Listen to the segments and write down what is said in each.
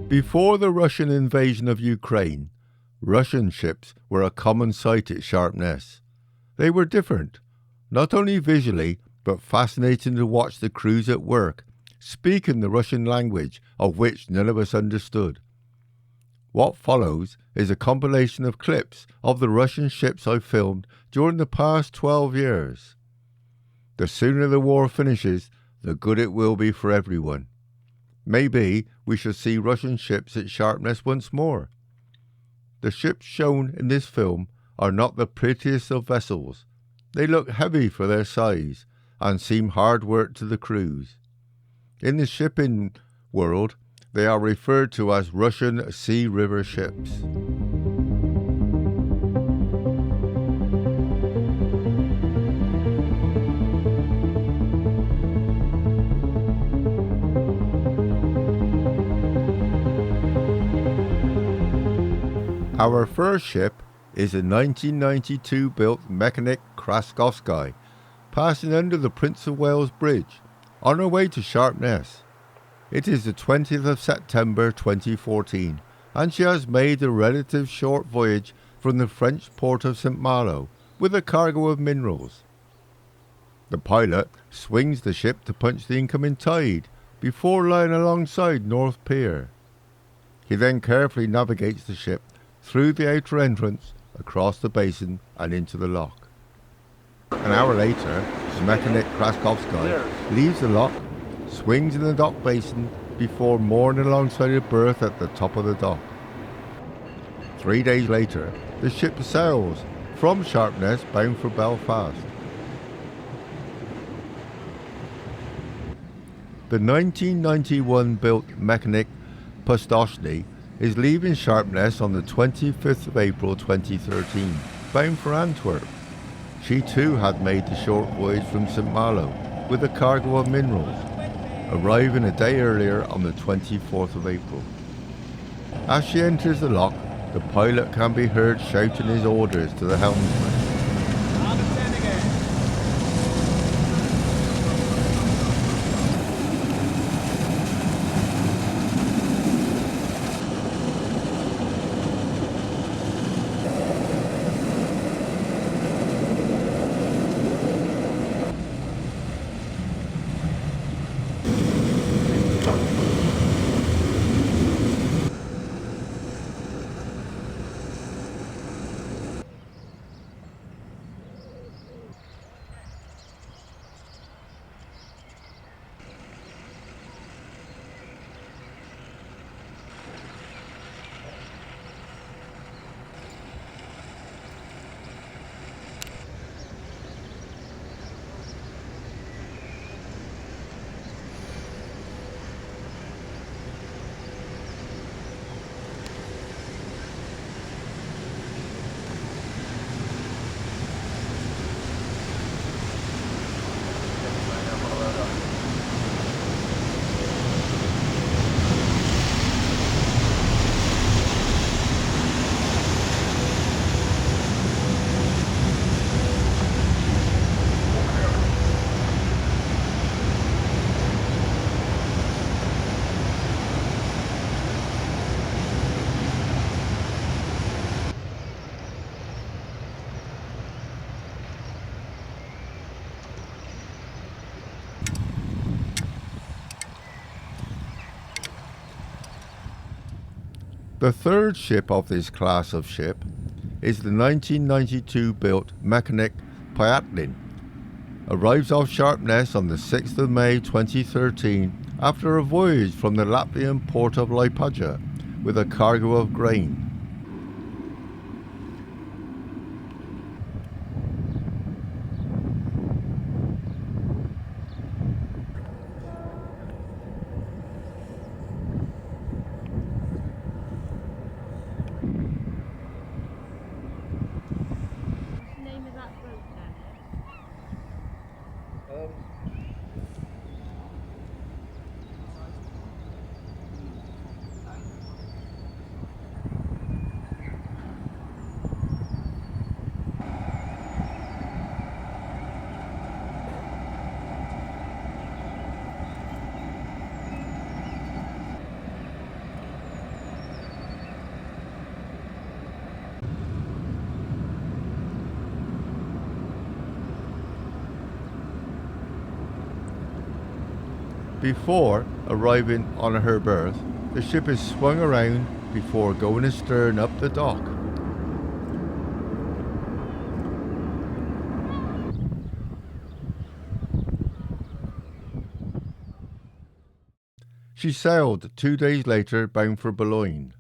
Before the Russian invasion of Ukraine, Russian ships were a common sight at Sharpness. They were different, not only visually, but fascinating to watch the crews at work, speaking the Russian language of which none of us understood. What follows is a compilation of clips of the Russian ships I filmed during the past 12 years. The sooner the war finishes, the good it will be for everyone. Maybe we shall see Russian ships at Sharpness once more. The ships shown in this film are not the prettiest of vessels. They look heavy for their size and seem hard work to the crews. In the shipping world, they are referred to as Russian Sea River ships. Our first ship is a 1992 built Mekhanik Kraskovsky, passing under the Prince of Wales Bridge, on her way to Sharpness. It is the 20th of September 2014, and she has made a relative short voyage from the French port of St. Malo with a cargo of minerals. The pilot swings the ship to punch the incoming tide before lying alongside North Pier. He then carefully navigates the ship through the outer entrance, across the basin and into the lock. An hour later, Mekhanik Kraskovsky leaves the lock, swings in the dock basin before mooring alongside a berth at the top of the dock. 3 days later, the ship sails from Sharpness bound for Belfast. The 1991 built Mekhanik Pastnney is leaving Sharpness on the 25th of April 2013, bound for Antwerp. She too had made the short voyage from St. Malo with a cargo of minerals, arriving a day earlier on the 24th of April. As she enters the lock, the pilot can be heard shouting his orders to the helmsman. The third ship of this class of ship is the 1992 built Mekhanik Patlin. Arrives off Sharpness on the 6th of May 2013 after a voyage from the Latvian port of Liepāja with a cargo of grain. Before arriving on her berth, the ship is swung around before going astern up the dock. She sailed 2 days later bound for Boulogne.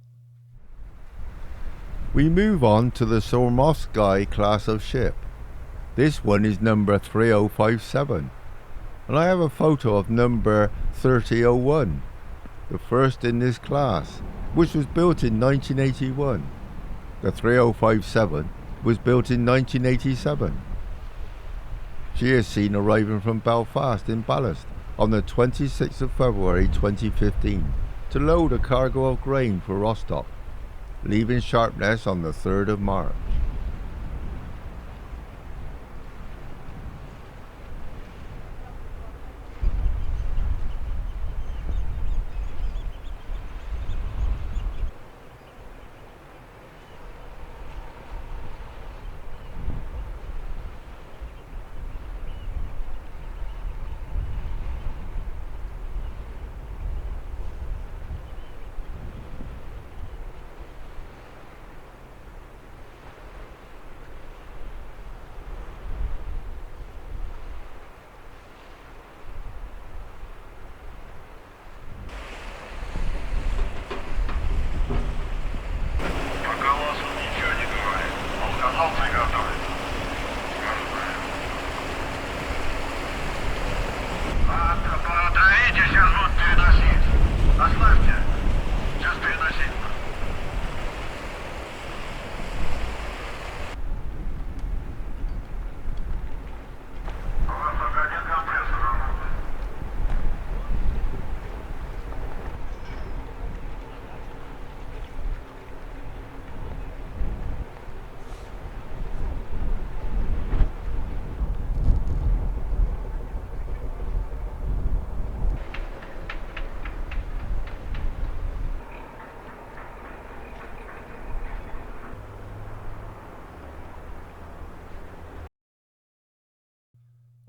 We move on to the Sormovsky class of ship. This one is number 3057, and I have a photo of number 3001, the first in this class, which was built in 1981. The 3057 was built in 1987. She is seen arriving from Belfast in ballast on the 26th of February 2015 to load a cargo of grain for Rostock, leaving Sharpness on the 3rd of March.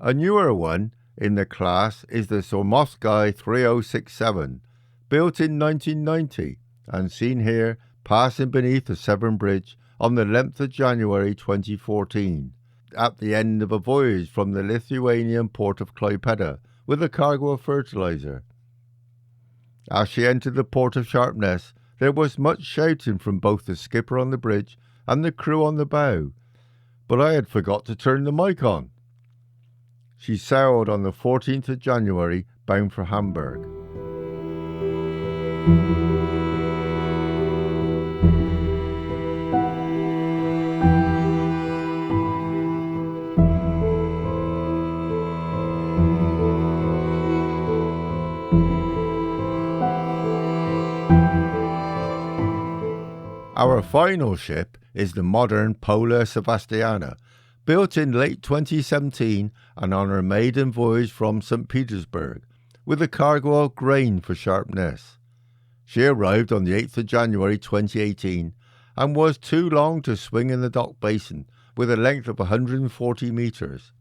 A newer one in the class is the Sormovsky 3067, built in 1990 and seen here passing beneath the Severn Bridge on the 11th of January 2014, at the end of a voyage from the Lithuanian port of Klaipėda with a cargo of fertilizer. As she entered the port of Sharpness, there was much shouting from both the skipper on the bridge and the crew on the bow, but I had forgot to turn the mic on. She sailed on the 14th of January bound for Hamburg. Our final ship is the modern Pola Sebastiana, built in late 2017 and on her maiden voyage from St. Petersburg, with a cargo of grain for Sharpness. She arrived on the 8th of January 2018 and was too long to swing in the dock basin with a length of 140 metres.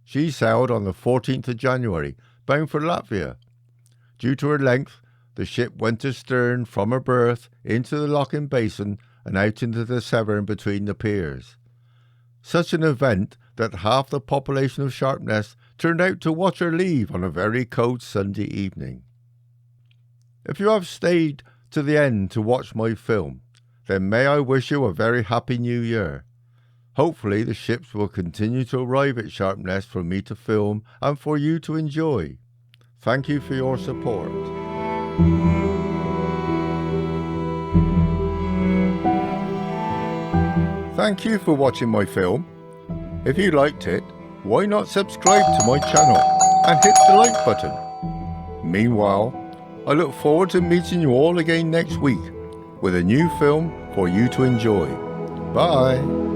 She sailed on the 14th of January, bound for Latvia. Due to her length, the ship went astern from her berth into the Lochen Basin and out into the Severn between the piers. Such an event that half the population of Sharpness turned out to watch her leave on a very cold Sunday evening. If you have stayed to the end to watch my film, then may I wish you a very happy new year. Hopefully the ships will continue to arrive at Sharpness for me to film and for you to enjoy. Thank you for your support. Thank you for watching my film. If you liked it, why not subscribe to my channel and hit the like button. Meanwhile, I look forward to meeting you all again next week with a new film for you to enjoy. Bye.